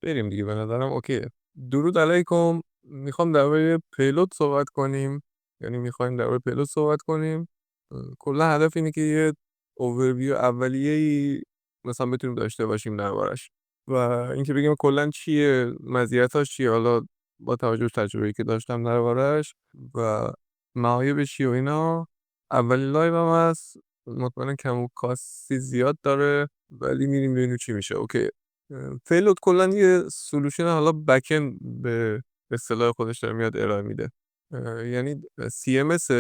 بریم دیگه به نظرم اوکیه. درود علیکم. میخوام درباره پیلوت صحبت کنیم. یعنی میخوایم درباره پیلوت صحبت کنیم. کلا هدف اینه که یه اوورویو اولیه‌ای مثلا بتونیم داشته باشیم دربارش. و اینکه بگیم کلا چیه، مزیتاش چیه، حالا با توجه به تجربه‌ای که داشتم دربارش و معایبش چیه و اینا. اولین لایوم هست. مطمئنا کم و کاسی زیاد داره ولی میریم ببینیم چی میشه. اوکی. فیلوت کلا یه سولوشن حالا بک اند به اصطلاح خودش داره میاد ارائه میده. یعنی CMS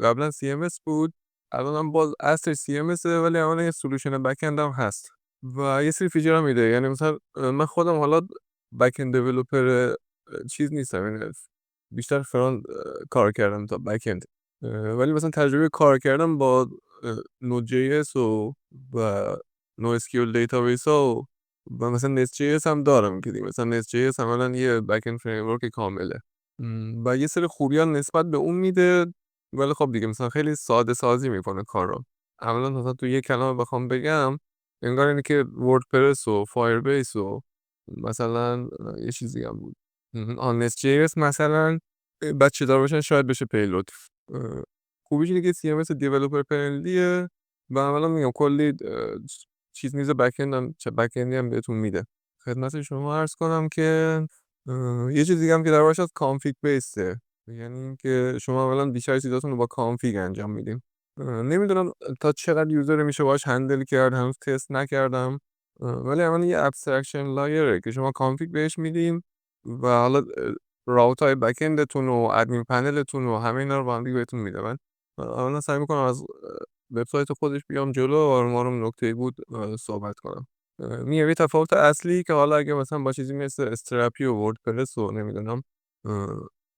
قبلا CMS بود، الان هم باز اصلش CMS ولی الان یه سولوشن بک اند هم هست و یه سری فیچر هم میده. یعنی مثلا من خودم حالا بک اند دیولپر چیز نیستم، یعنی بیشتر فرانت کار کردم تا بک اند. ولی مثلا تجربه کار کردم با نود جی اس و نو اسکیول دیتابیس ها و مثلا نست جی اس هم دارم که دیگه مثلا نست جی اس هم الان یه بک اند فریم ورک کامله و یه سری خوبیان نسبت به اون میده. ولی خب دیگه مثلا خیلی ساده سازی میکنه کار رو. عملا مثلا تو یه کلمه بخوام بگم، انگار اینه که وردپرس و فایر بیس و مثلا یه چیزی هم بود آن نست جی اس مثلا بچه دار باشن شاید بشه پیلوت. خوبیش اینه که CMS دیولپر فرندلیه و عملا میگم کلی چیز میز بک اند هم چه بک اندی هم بهتون میده. خدمت شما عرض کنم که یه چیز دیگه هم که در باشه کانفیگ بیسه. یعنی اینکه شما اولا بیشتر چیزاتون رو با کانفیگ انجام میدیم. نمیدونم تا چقدر یوزر میشه باهاش هندل کرد، هنوز تست نکردم. ولی عملا یه ابسترکشن لایره که شما کانفیگ بهش میدیم و حالا راوت های بک اندتون و ادمین پنلتون و همه اینا رو با هم دیگه بهتون میده. من اولا سعی میکنم از وبسایت خودش بیام جلو و آرمارم نکته بود صحبت کنم. میگم یه تفاوت اصلی که حالا اگه مثلا با چیزی مثل استرپی و وردپرس و نمیدونم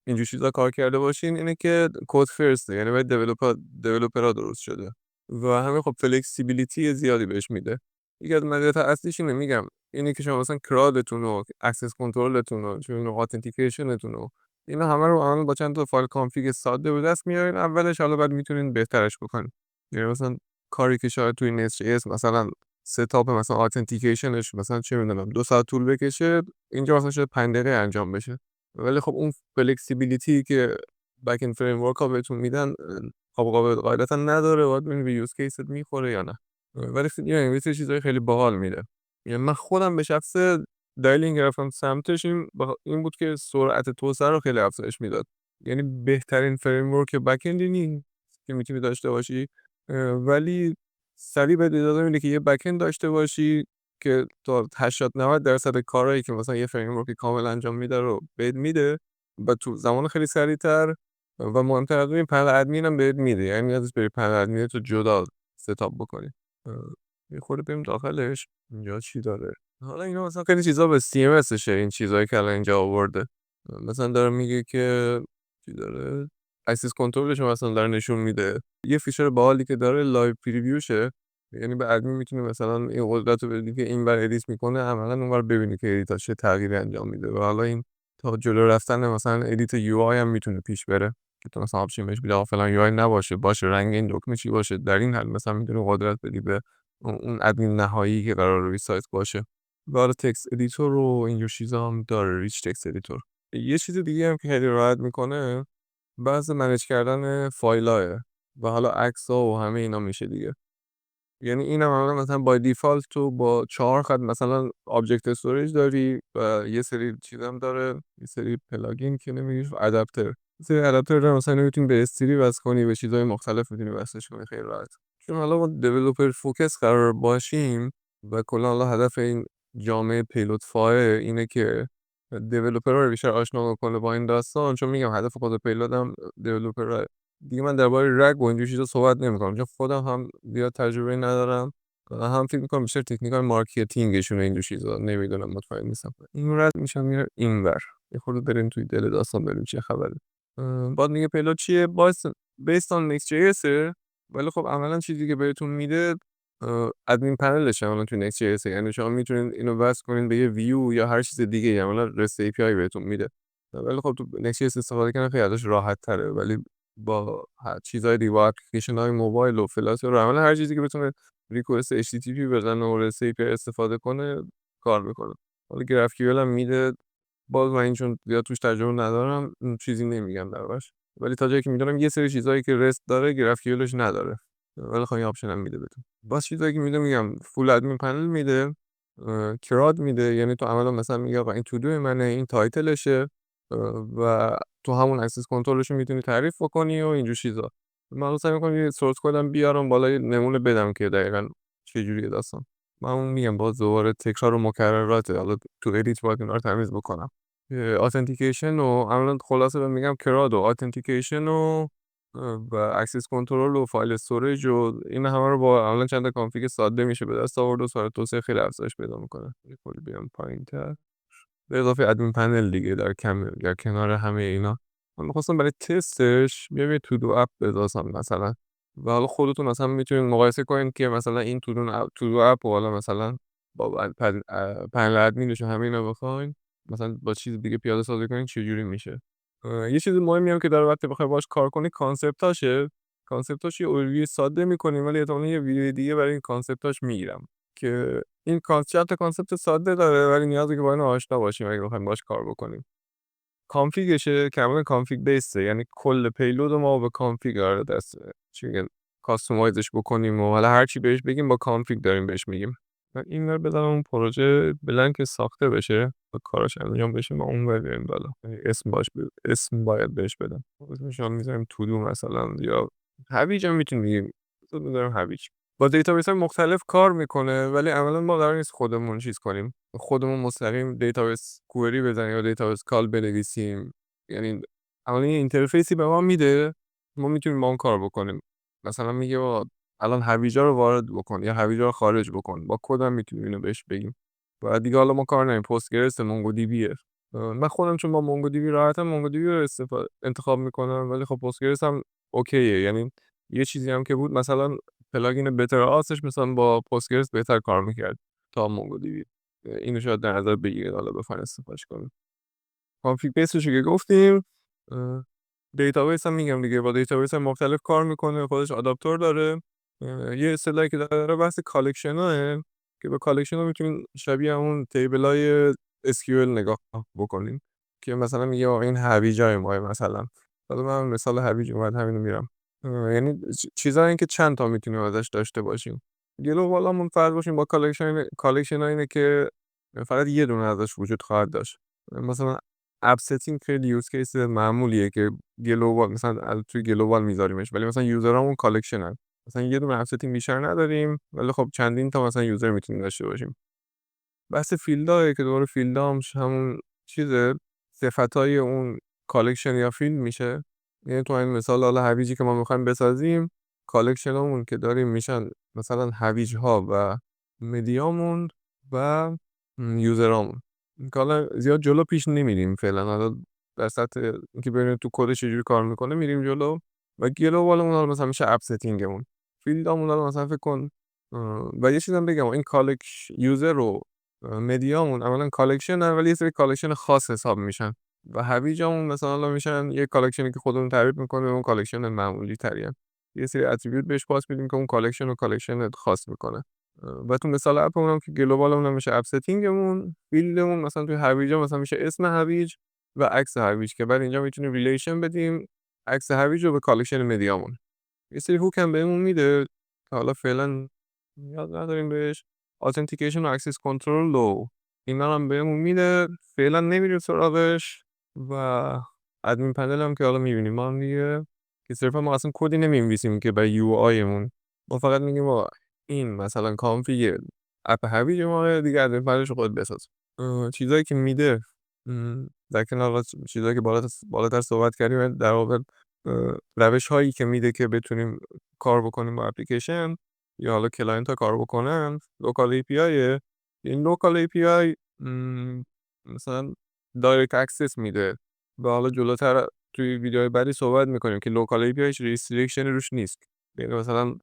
اینجور چیزا کار کرده باشین، اینه که کد فرسته، یعنی باید دیولپرها درست شده و همین خب فلکسیبیلیتی زیادی بهش میده. یکی از مزیت اصلیش اینه، میگم اینه که شما مثلا کرادتون و اکسس کنترلتون و چون اتنتیکیشنتون و اینا همه رو عملاً با چند تا فایل کانفیگ ساده به دست میارین اولش، حالا بعد میتونین بهترش بکنین. یعنی مثلا کاری که شاید توی نست جی اس مثلا ستاپ مثلا اتنتیکیشنش مثلا چه میدونم 2 ساعت طول بکشه، اینجا مثلا شاید 5 دقیقه انجام بشه. ولی خب اون فلکسیبیلیتی که بک اند فریم ورک ها بهتون میدن خب قاعدتا نداره. باید ببینید به یوز کیست میخوره یا نه. ولی یعنی یه سری چیزای خیلی باحال میده. یعنی من خودم به شخص دلیل گرفتم سمتش این بود که سرعت توسعه رو خیلی افزایش میداد. یعنی بهترین فریم ورک بک اندی نیست که میتونی داشته باشی، ولی سریع بهت اجازه میده که یه بک اند داشته باشی که تا 80-90% کارهایی که مثلا یه فریم ورک کامل انجام میده رو بهت میده و تو زمان خیلی سریعتر. و مهمتر از اون این پنل ادمین هم بهت میده، یعنی نیازی بری پنل ادمین تو جدا ستاپ بکنی. یه خورده بریم داخلش اینجا چی داره. حالا اینا مثلا خیلی چیزا به CMSشه، این چیزایی که الان اینجا آورده. مثلا داره میگه که چی داره، اکسس کنترلش مثلا داره نشون میده. یه فیچر باحالی که داره لایو پریویوشه، یعنی به ادمین میتونه مثلا این قدرت رو بدی که این بر ادیت میکنه عملا اونور ببینی که ادیتاش چه تغییری انجام میده و حالا این تا جلو رفتن مثلا ادیت یو آی هم میتونه پیش بره که تو مثلا آپشن بهش بده فلان یو آی نباشه، باشه رنگ این دکمه چی باشه. در این حال مثلا میتونه قدرت بدی به اون ادمین نهایی که قرار روی سایت باشه. و حالا تکست ادیتور رو اینجور چیزا هم داره، ریچ تکست ادیتور. یه چیز دیگه هم که خیلی راحت میکنه بحث منیج کردن فایل‌ها و حالا عکس‌ها و همه اینا میشه دیگه. یعنی اینم مثلا با دیفالت تو با 4 خط مثلا آبجکت استوریج داری و یه سری چیزام داره، یه سری پلاگین که نمیگیش ادپتر. یه سری ادپتر داره مثلا میتونی به استری وصل کنی، به چیزهای مختلف میتونی وصلش کنی خیلی راحت. چون حالا ما دیولپر فوکس قرار باشیم و کلا حالا هدف این جامعه پیلوت فای اینه که دیولپر رو بیشتر آشنا کنه با این داستان. چون میگم هدف خود پیلوت هم دیولپر دیگه. من درباره رگ و اینجور چیزا صحبت نمی‌کنم چون خودم هم زیاد تجربه ندارم و هم فکر می‌کنم بیشتر تکنیکال مارکتینگشونه اینجور چیزا، نمیدونم مطمئن نیستم. این رد میشم میره اینور یه خورده بریم توی دل داستان بریم چه خبره. بعد میگه پیلوت چیه؟ based on Next.js. ولی خب عملا چیزی که بهتون میده ادمین پنلشه عملا تو Next.js. یعنی شما میتونید اینو وصل کنین به یه ویو یا هر چیز دیگه، عملا رست API بهتون میده. ولی خب تو Next.js استفاده کردن خیلی ازش راحت تره، ولی با چیزهای دیگه با اپلیکیشن های موبایل و فلاتر و عملا هر چیزی که بتونه ریکوست HTTP بزنه و رست API استفاده کنه کار میکنه. حالا GraphQL هم میده. باز من این چون زیاد توش تجربه ندارم چیزی نمیگم دربارش، ولی تا جایی که میدونم یه سری چیزایی که رست داره GraphQLش نداره، ولی خب این آپشن هم میده بهتون. باز چیزایی که میده میگم فول ادمین پنل میده، کراد میده، یعنی تو عملا مثلا میگه آقا این تودو منه، این تایتلشه و تو همون اکسس کنترلش میتونی تعریف بکنی و اینجور چیزا. من سعی میکنم یه سورس کدم بیارم بالا یه نمونه بدم که دقیقاً چه جوریه داستان. من اون میگم باز دوباره تکرار و مکرراته، حالا تو ادیت باید اینا رو تمیز بکنم. اتنتیکیشن و عملا خلاصه بهم میگم کراد و اتنتیکیشن و اکسس کنترل و فایل استوریج و این همه رو با عملا چند تا کانفیگ ساده میشه به دست آورد و سرعت توسعه خیلی افزایش پیدا میکنه. کلی بیام پایین‌تر به اضافه ادمین پنل دیگه در کنار همه اینا. من می‌خواستم برای تستش بیام یه تودو اپ بسازم مثلا، و حالا خودتون مثلا میتونید مقایسه کنید که مثلا این تودو اپ و حالا مثلا با پنل ادمینش و همه اینا بخواین مثلا با چیز دیگه پیاده سازی کنین چجوری میشه. یه چیز مهمی هم که داره وقتی بخوای باهاش کار کنی کانسپتاشه. کانسپتاش یه اورویو ساده می‌کنیم ولی احتمالاً یه ویدیو دیگه برای این کانسپتاش میگیرم که این چند تا کانسپت ساده داره ولی نیازه که با اینا آشنا باشیم اگه بخوایم باهاش کار بکنیم. کانفیگشه کاملا کانفیگ بیسه، یعنی کل پیلود ما با کانفیگ قرار دسته چی میگن کاستومایزش بکنیم و حالا هر چی بهش بگیم با کانفیگ داریم بهش میگیم. من این رو بدم اون پروژه بلنک ساخته بشه و کاراش انجام بشه ما اون بریم بالا، یعنی اسم باید بهش بدم. اسمش هم میذاریم تودو مثلا یا هویج هم میتونیم بگیم. بذاریم هویج. با دیتابیس های مختلف کار میکنه ولی عملا ما قرار نیست خودمون چیز کنیم، خودمون مستقیم دیتابیس کوئری بزنیم یا دیتابیس کال بنویسیم. یعنی عملا یه اینترفیسی به ما میده، ما میتونیم با اون کار بکنیم. مثلا میگه الان هویجا رو وارد بکن یا هویجا رو خارج بکن، با کدم میتونیم اینو بهش بگیم. و دیگه حالا ما کار نمی‌کنیم. پستگرس مونگودیبیه. من خودم چون با مونگودیبی راحتم مونگودیبی رو انتخاب میکنم، ولی خب پستگرس هم اوکیه. یعنی یه چیزی هم که بود مثلا پلاگین بتر آسش مثلا با پستگرس بهتر کار میکرد تا مونگودیبی. اینو شاید در نظر بگیرید حالا بخواید استفادهش کنید. کانفیگ بیسش که گفتیم. دیتابیس هم میگم دیگه با دیتابیس هم مختلف کار میکنه، خودش آداپتور داره. یه اصطلاحی که داره بحث کالکشناه که به کالکشن ها میتونین شبیه همون تیبل های SQL نگاه بکنین که مثلا میگه این هویجای ماه مثلا. حالا من مثال هویج اومد همینو میرم. یعنی چیزایی که چند تا میتونیم ازش داشته باشیم. گلوبالمون فرض باشیم با کالکشن ها اینه که فقط یه دونه ازش وجود خواهد داشت. مثلا اپ ستینگ خیلی یوز کیس معمولیه که گلوبال مثلا توی گلوبال میذاریمش، ولی مثلا یوزرامون کالکشنن. مثلا یه دونه اپ ستینگ بیشتر نداریم ولی خب چندین تا مثلا یوزر میتونیم داشته باشیم. بحث فیلدها که دوباره فیلدها هم همون چیزه، صفتای اون کالکشن یا فیلد میشه. یعنی تو این مثال حالا هویجی که ما میخوایم بسازیم کالکشنمون که داریم میشن مثلا هویج ها و مدیامون و یوزرامون. که حالا زیاد جلو پیش نمیریم فعلا، حالا در سطح اینکه ببینیم تو کد چجوری کار میکنه میریم جلو. و گلوبالمون حالا مثلا میشه اپ ستینگمون. فیلدامون حالا مثلا فکر کن و یه چیزم بگم این یوزر رو مدیامون اولا کالکشن ولی یه سری کالکشن خاص حساب میشن و هویجامون مثلا میشن یه کالکشنی که خودمون تعریف میکنه اون کالکشن معمولی تریه. یه سری اتریبیوت بهش پاس میدیم که اون کالکشن رو کالکشن خاص میکنه. و تو مثال اپمون هم که گلوبالمون میشه اپ ستینگمون، فیلدمون مثلا توی هویجا مثلا میشه اسم هویج و عکس هویج که بعد اینجا میتونیم ریلیشن بدیم عکس هویج رو به کالکشن مدیامون. یه سری هوک هم بهمون میده که حالا فعلا نیاز نداریم بهش. اتنتیکیشن و اکسس کنترل و اینا هم بهمون میده، فعلا نمیریم سراغش. و ادمین پنل هم که حالا میبینیم ما هم دیگه که صرفا ما اصلا کدی نمی‌نویسیم که برای یو آی مون، ما فقط میگیم این مثلا کانفیگ اپ هویج ما دیگه ادمین پنلش رو خود بساز. چیزایی که میده در کنار چیزایی که بالاتر صحبت کردیم در واقع روش هایی که میده که بتونیم کار بکنیم با اپلیکیشن یا حالا کلاینت ها کار بکنن. لوکال ای پی آی، این لوکال ای پی آی مثلا دایرکت اکسس میده و حالا جلوتر توی ویدیوهای بعدی صحبت میکنیم که لوکال ای پی آی ریستریکشن روش نیست. یعنی مثلا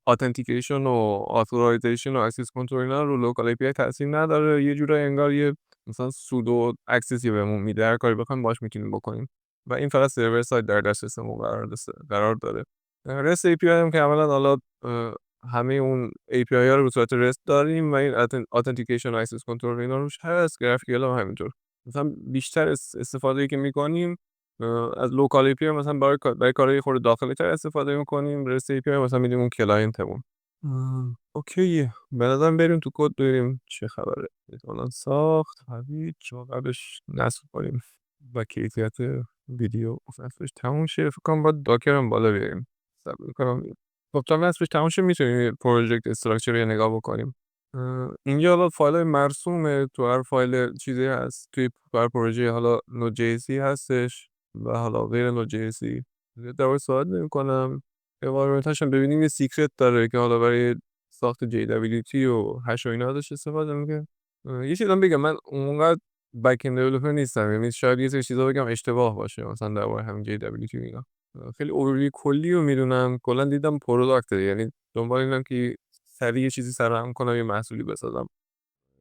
اتنتیکیشن و اتورایزیشن و اکسس کنترل اینا رو لوکال ای پی آی تاثیر نداره. یه جورایی انگار یه مثلا سودو اکسسی بهمون میده، هر کاری بخوایم باش میتونیم بکنیم و این فقط سرور سایت در دسترسمون قرار داره. رست ای پی آی هم که اولا حالا همه اون API ها رو به صورت رست داریم و این اتنتیکیشن و اکسس کنترل اینا روش هست. GraphQL هم همینطور. مثلا بیشتر استفاده که می‌کنیم از لوکال API مثلا برای کارهای خورده داخلی‌تر استفاده می‌کنیم. رست API مثلا می‌دیم اون کلاینتمون. اوکیه. به نظرم بریم تو کد ببینیم چه خبره. الان ساخت هویج قبلش نصب کنیم و کیفیت ویدیو نصبش تموم شه. فکر کنم باید داکر هم بالا بیاریم. صبر می‌کنم. خب تا نصبش تموم شه میتونیم پروژکت استراکچر رو نگاه بکنیم. اینجا حالا فایل مرسومه. تو هر فایل چیزی هست. توی هر پروژه حالا نود جی سی هستش و حالا غیر نود جی سی. در واقع صحبت نمی‌کنم. environment‌هاش هم ببینیم یه سیکرت داره که حالا برای ساخت JWT و هش و اینا ازش استفاده می‌کنه. یه چیزی هم بگم، من اونقدر بک اند دیولپر نیستم. یعنی شاید یه سری چیزا بگم اشتباه باشه مثلا درباره همین JWT و اینا. خیلی اووروی کلی رو میدونم. کلا دیدم پروداکت، یعنی دنبال اینم که سریع یه چیزی سرهم کنم، یه محصولی بسازم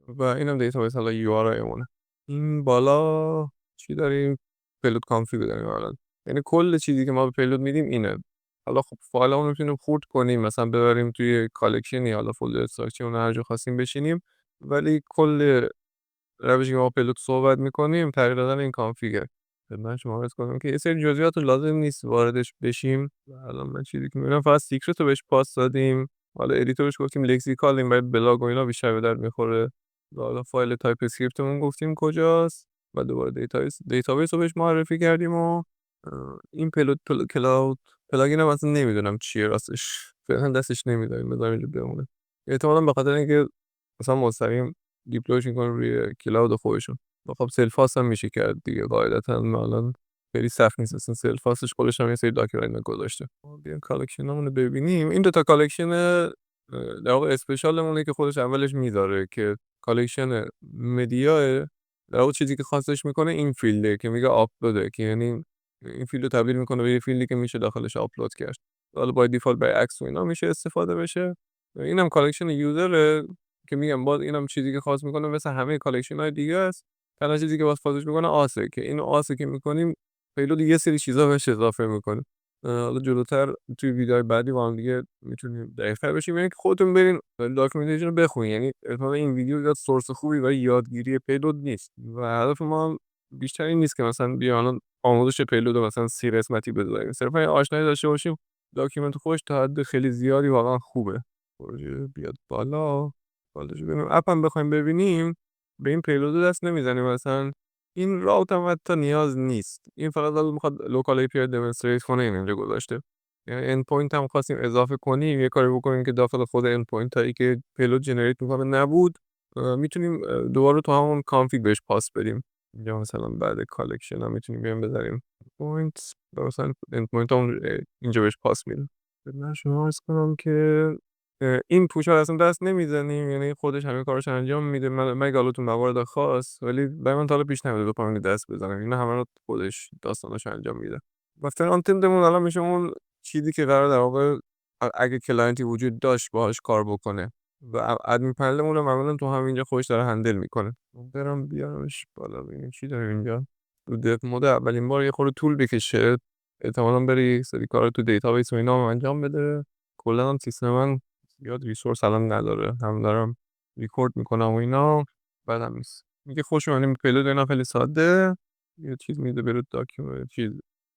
و اینم دیتابیس حالا URI مونه. این بالا چی داریم؟ پلود کانفیگ داریم الان. یعنی کل چیزی که ما به پلود میدیم اینه. حالا خب فایلمون رو میتونیم خورد کنیم، مثلا ببریم توی کالکشن یا حالا فولدر استراکچر اون هر جا خواستیم بشینیم، ولی کل روشی که ما پلود صحبت میکنیم تغییر دادن این کانفیگه. خدمت شما عرض کنم که یه سری جزئیات لازم نیست واردش بشیم. الان من چیزی که میبینم فقط سیکرت رو بهش پاس دادیم. حالا ادیتورش گفتیم لکسیکال، این باید بلاگ و اینا بیشتر به درد میخوره. حالا فایل تایپ اسکریپتمون گفتیم کجاست و دوباره دیتابیس رو بهش معرفی کردیم و این کلاود پلاگین هم اصلا نمیدونم چیه راستش. فعلا دستش نمیداریم، بذاریم اینجا بمونه. احتمالاً به خاطر اینکه مثلا مستقیم دیپلویش میکنه روی کلاود خودشون. خب سلف هاست هم میشه کرد دیگه قاعدتا. الان خیلی سخت نیست اصلا. سلف هاستش خودش هم یه سری داکر اینا گذاشته. بیایم کالکشنمون رو ببینیم. این دوتا کالکشن در واقع اسپشیالمونه که خودش اولش میذاره که کالکشن مدیا. در واقع چیزی که خاصش میکنه این فیلده که میگه آپلوده، که یعنی این فیلد رو تبدیل میکنه به یه فیلدی که میشه داخلش آپلود کرد. حالا با دیفالت برای عکس و اینا میشه استفاده بشه. اینم کالکشن یوزره که میگم باز اینم چیزی که خاص میکنه مثل همه کالکشن های دیگه است. تنها چیزی که باز خاصش میکنه آسه، که این آسه که میکنیم پیلود یه سری چیزا بهش اضافه میکنه. حالا جلوتر توی ویدیوهای بعدی با هم دیگه میتونیم دقیق‌تر بشیم. یعنی که خودتون برین داکیومنتیشن رو بخونین. یعنی احتمال این ویدیو زیاد سورس خوبی برای یادگیری پیلود نیست و هدف ما هم بیشتر این نیست که مثلا بیا الان آموزش پیلود رو مثلا 30 قسمتی بذاریم. صرفا یه آشنایی داشته باشیم. داکیومنت خودش تا حد خیلی زیادی واقعا خوبه. پروژه بیاد بالاشو ببینیم. اپ هم بخوایم ببینیم به این پیلود دست نمیزنیم. مثلا این راوت هم حتی نیاز نیست. این فقط میخواد لوکال API دمونستریت کنه. این اینجا گذاشته. یعنی اند پوینت هم خواستیم اضافه کنیم، یه کاری بکنیم که داخل خود اند پوینت هایی که پیلود جنریت میکنه نبود، میتونیم دوباره تو همون کانفیگ بهش پاس بدیم. یا مثلا بعد کالکشن هم میتونیم بیایم بذاریم پوینت، مثلا اند پوینت هم اینجا بهش پاس میدیم. خدمت شما عرض کنم که این پوش ها اصلا دست نمیزنیم. یعنی خودش همه کارش انجام میده. مگه حالا تو موارد خاص، ولی برای من تا حالا پیش نیومده بخوام دست بزنم. اینا همه رو خودش داستانش انجام میده. و فرانت اندمون الان میشه اون چیزی که قرار در واقع اگه کلاینتی وجود داشت باهاش کار بکنه و ادمین پنلمون رو معمولا تو همینجا خودش داره هندل میکنه. برم بیارمش بالا ببینیم چی داره اینجا. تو دیو مود اولین بار یه خورده طول بکشه. احتمالاً بری سری کار تو دیتابیس و اینا هم انجام بده. کلا هم سیستم من زیاد ریسورس الان نداره. هم دارم ریکورد میکنم و اینا. بعدم نیست. میگه خوش اومدین پیلود. اینا خیلی ساده. یه چیز میده برای داکیومنت، چیز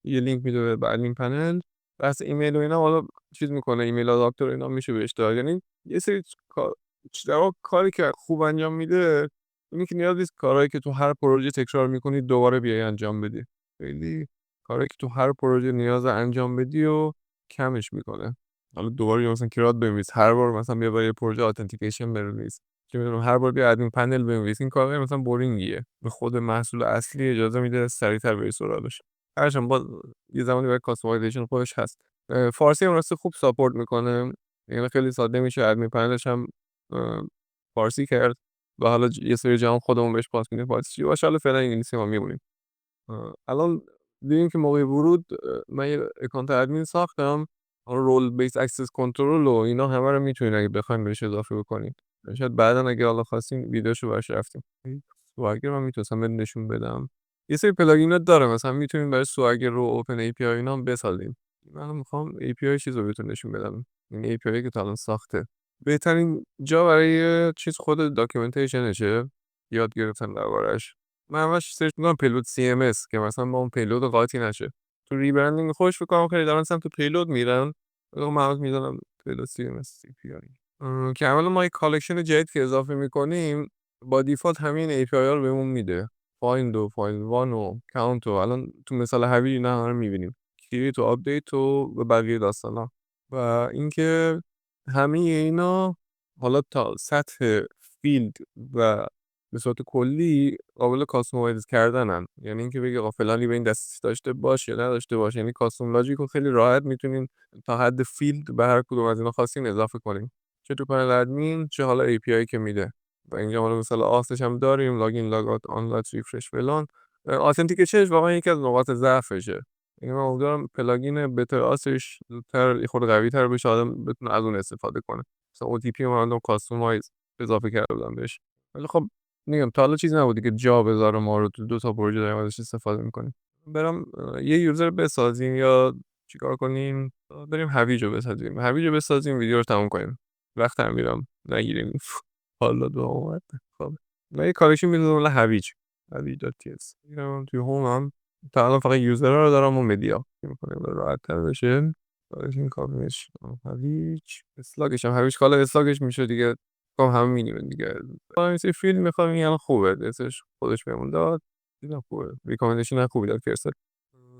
یه لینک میده به ادمین پنل. بس ایمیل و اینا حالا چیز میکنه. ایمیل آداپتور اینا میشه بهش داد. یعنی یه سری در واقع کاری که خوب انجام میده اینی که نیاز نیست کارهایی که تو هر پروژه تکرار میکنی دوباره بیای انجام بدی. خیلی کاری که تو هر پروژه نیاز انجام بدی و کمش میکنه. حالا دوباره مثلا کرات بنویس، هر بار مثلا بیا برای پروژه اتنتیکیشن بنویس، چه میدونم هر بار بیا ادمین پنل بنویس. این کار مثلا بورینگیه. به خود محصول اصلی اجازه میده سریعتر بری سراغش. هرچند با یه زمانی برای کاستومایزیشن خودش هست. فارسی هم راستی خوب ساپورت میکنه. یعنی خیلی ساده میشه ادمین پنلش هم فارسی کرد و حالا یه سری جام خودمون بهش پاس میدیم فارسی باشه. حالا فعلا انگلیسی ما میمونیم. الان دیدیم که موقع ورود من یه اکانت ادمین ساختم. رول بیس اکسس کنترل و اینا همه رو میتونید اگه بخواید بهش اضافه بکنید. شاید بعدا اگه حالا خواستین ویدیوشو براش رفتیم. سواگر من میتونم نشون بدم. یه سری پلاگینات داره. مثلا میتونید برای سواگر رو اوپن API اینا هم بسازیم. من میخوام API چیزو بهتون نشون بدم. این API که تا الان ساخته. بهترین جا برای چیز خود داکیومنتیشنشه، یاد گرفتن دربارش. من همش سرچ میکنم پیلود CMS که مثلا با اون پیلود قاطی نشه. تو ریبرندینگ خوش بکنم خیلی دارن سمت پیلود میرن. من میدونم پیلود CMS API. که اولا ما یک کالکشن جدید که اضافه میکنیم با دیفالت همین API ها رو بهمون میده. فایند و فایند وان و کاونت و الان تو مثال هوی اینا رو میبینیم. کریت و آپدیت و بقیه داستانا. و اینکه همه اینا حالا تا سطح فیلد و به صورت کلی قابل کاستومایز کردنن. یعنی اینکه بگی آقا فلانی به این دسترسی داشته باشه یا نداشته باشه. یعنی کاستوم لاجیک رو خیلی راحت میتونین تا حد فیلد به هر کدوم از اینا خواستین اضافه کنین. چه تو پنل ادمین چه حالا API که میده. و اینجا حالا مثلا آسش هم داریم، لاگین لاگ اوت آنلاین ریفرش فلان. اتنتیکیشنش واقعا یکی از نقاط ضعفشه. یعنی من امیدوارم پلاگین بتر آسش زودتر یه خورده قوی‌تر بشه، آدم بتونه از اون استفاده کنه. مثلا OTP رو من کاستومایز اضافه کرده بودم بهش. ولی خب میگم تا حالا چیزی نبوده که جا بذاره ما رو تو 2 تا پروژه داریم ازش استفاده میکنیم. برم یه یوزر بسازیم یا چیکار کنیم؟ بریم هویج رو بسازیم. هویج رو بسازیم، ویدیو رو تموم کنیم. وقت هم میرم نگیریم. حالا دو اومد. خب من یه کارشی میذارم هویج. هویج.ts میرم توی هومم. تا الان فقط یوزرها رو دارم و مدیا میکنم راحت تر بشه. این کارش هویج اسلاگش هم هویج کالا اسلاگش میشه دیگه. کام همه مینیمم دیگه. من یه فیلم میخوام این خوبه اسمش خودش بهمون داد. دیدم خوبه ریکامندیشن خوبی داد فرستاد.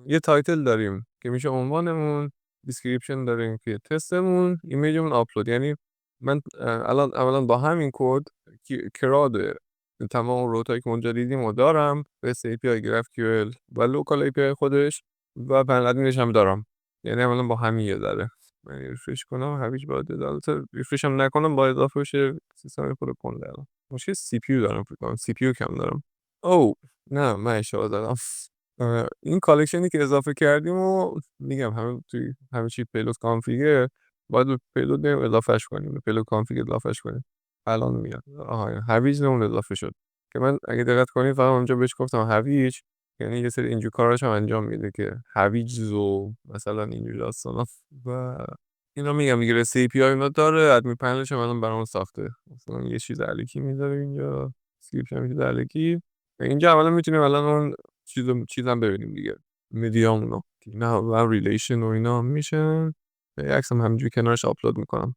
یه تایتل داریم که میشه عنوانمون، دیسکریپشن داریم که تستمون، ایمیجمون، آپلود. یعنی من الان اولا با همین کد کراد تمام روتایی که اونجا دیدیم و دارم به API GraphQL و لوکال API خودش و پنل ادمینش هم دارم. یعنی اولا با همین یه ذره من ریفرش کنم هویج باید البته ریفرش هم نکنم با اضافه بشه سیستم خود کنده. الان مشکل CPU دارم فکر کنم CPU کم دارم. او نه من اشتباه دارم. این کالکشنی که اضافه کردیم و میگم همه چی پیلود کانفیگه باید به پیلود بریم اضافهش کنیم، به پیلود کانفیگ اضافهش کنیم. الان میاد آها هویج اون اضافه شد که من اگه دقت کنید فقط اونجا بهش گفتم هویج، یعنی یه سری اینجور کاراش هم انجام میده که هویج و مثلا اینجور داستانا و اینا میگم دیگه API اینا داره. ادمین پنلش هم الان برامون ساخته. مثلا یه چیز الکی میذاره اینجا دیسکریپشن میده الکی. اینجا اولا میتونیم الان اون چیزم ببینیم دیگه مدیامونو نه و ریلیشن و اینا هم میشن. یه عکس هم همینجوری کنارش آپلود میکنم.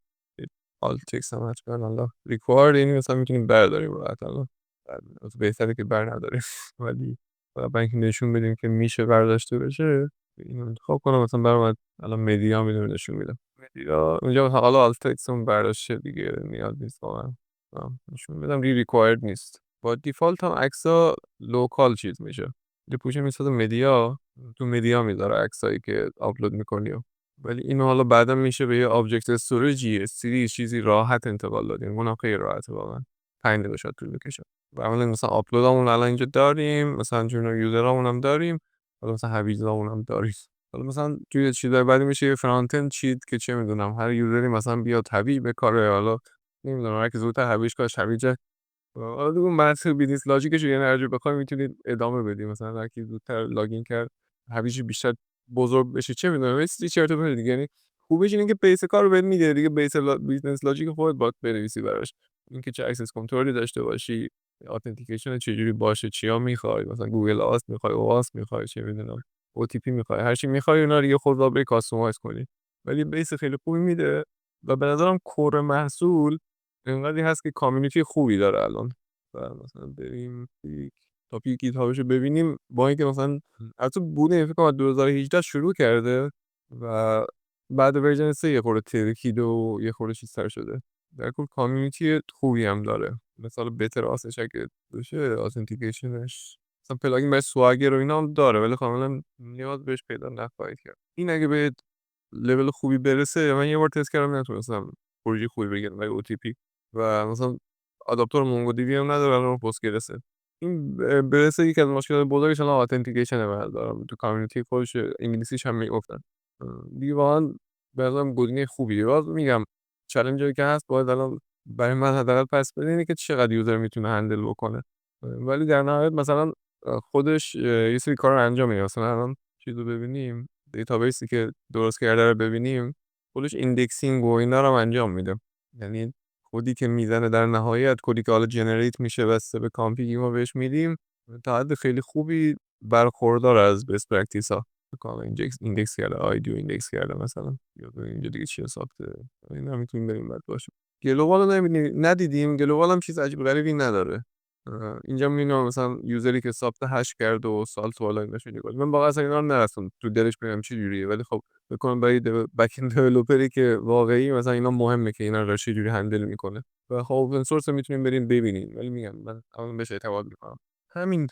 آل تکست هم حتما الله ریکوارد این مثلا میتونیم برداریم راحت. الان بهتره که بر نداریم ولی برای اینکه نشون بدیم که میشه برداشته بشه اینو انتخاب کنم. مثلا برام الان مدیا میدونم نشون میدم مدیا اونجا حالا آل تکست اون برداشته دیگه نیاز نیست واقعا نشون بدم ریکوایرد نیست. با دیفالت هم عکسا لوکال چیز میشه. یه پوشه میسازه مدیا تو مدیا میذاره عکسایی که آپلود میکنی. ولی اینو حالا بعدا میشه به یه آبجکت استوریجی سریز چیزی راحت انتقال دادیم. اونم خیلی راحته واقعا 5 دقیقه شاید طول بکشه. و عملا مثلا آپلودامون الان اینجا داریم، مثلا جون یوزرامون هم داریم، حالا مثلا هویجامون هم داریم. حالا مثلا توی چیزای بعدی میشه یه فرانت اند چیت که چه میدونم هر یوزری مثلا بیاد هویج به کار حالا نمیدونم هر کی زودتر هویج کاش هویج حالا دیگه بحث بیزنس لاجیکش یعنی هر جا بخوایم میتونید ادامه بدیم. مثلا هر کی زودتر لاگین کرد هویج بیشتر بزرگ بشه چه میدونم یه چیزی چرت و پرت دیگه. یعنی خوبش اینه که بیس کارو بهت میده دیگه. بیزنس لاجیک خودت باید بنویسی براش. اینکه چه اکسس کنترلی داشته باشی، اتنتیکیشن چجوری باشه، چیا میخوای، مثلا گوگل آس میخوای، واس میخوای، چه میدونم OTP میخوای، هر چی میخوای اونا دیگه خود رو کاستومایز کنی. ولی بیس خیلی خوبی میده و به نظرم کور محصول اینقدری هست که کامیونیتی خوبی داره الان. و مثلا بریم تاپیک گیت‌هابشو ببینیم با اینکه مثلا البته بوده فکر کنم 2018 شروع کرده و بعد ورژن 3 یه خورده ترکید و یه خورده چیزتر شده. در کل کامیونیتی خوبی هم داره. مثلا بهتر آسش اگه بشه اتنتیکیشنش مثلا پلاگین برای سواگر و اینا هم داره ولی کاملا نیاز بهش پیدا نخواهید کرد. این اگه به لول خوبی برسه من یه بار تست کردم نتونستم خروجی خوبی بگیرم برای OTP و مثلا آداپتور مونگو دی بی هم نداره الان پستگرسه. این برسه یکی از مشکلات بزرگش الان اتنتیکیشن من دارم تو کامیونیتی خودش انگلیسیش هم میگفتن دیگه واقعا به نظرم گزینه خوبیه. باز میگم چالنجی که هست باید الان برای من حداقل پس بدینه که چقدر یوزر میتونه هندل بکنه. ولی در نهایت مثلا خودش یه سری کار رو انجام میده. مثلا الان چیزو ببینیم دیتابیسی که درست کرده رو ببینیم خودش ایندکسینگ و اینا رو هم انجام میده. یعنی کدی که میزنه در نهایت، کدی که حالا جنریت میشه بسته به کانفیگی ما بهش میدیم، تا حد خیلی خوبی برخوردار از بیس پرکتیس ها. کاملا ایندکس کرده، آیدیو ایندکس کرده مثلا، یا اینجا دیگه چی ساخته، اینا میتونیم بریم بعد باشه. گلوبال رو ندیدیم. گلوبال هم چیز عجیب غریبی نداره. اینجا میبینم مثلا یوزری که ثبت هش کرده و سال بالا اینا شده. من واقعا اصلا اینا رو نرسم تو دلش ببینم چه جوریه، ولی خب بکنم برای بک اند دیولپری که واقعی مثلا اینا مهمه که اینا رو چه جوری هندل میکنه. و خب اوپن سورس میتونیم بریم ببینیم، ولی میگم من الان بهش اعتماد میکنم. همین.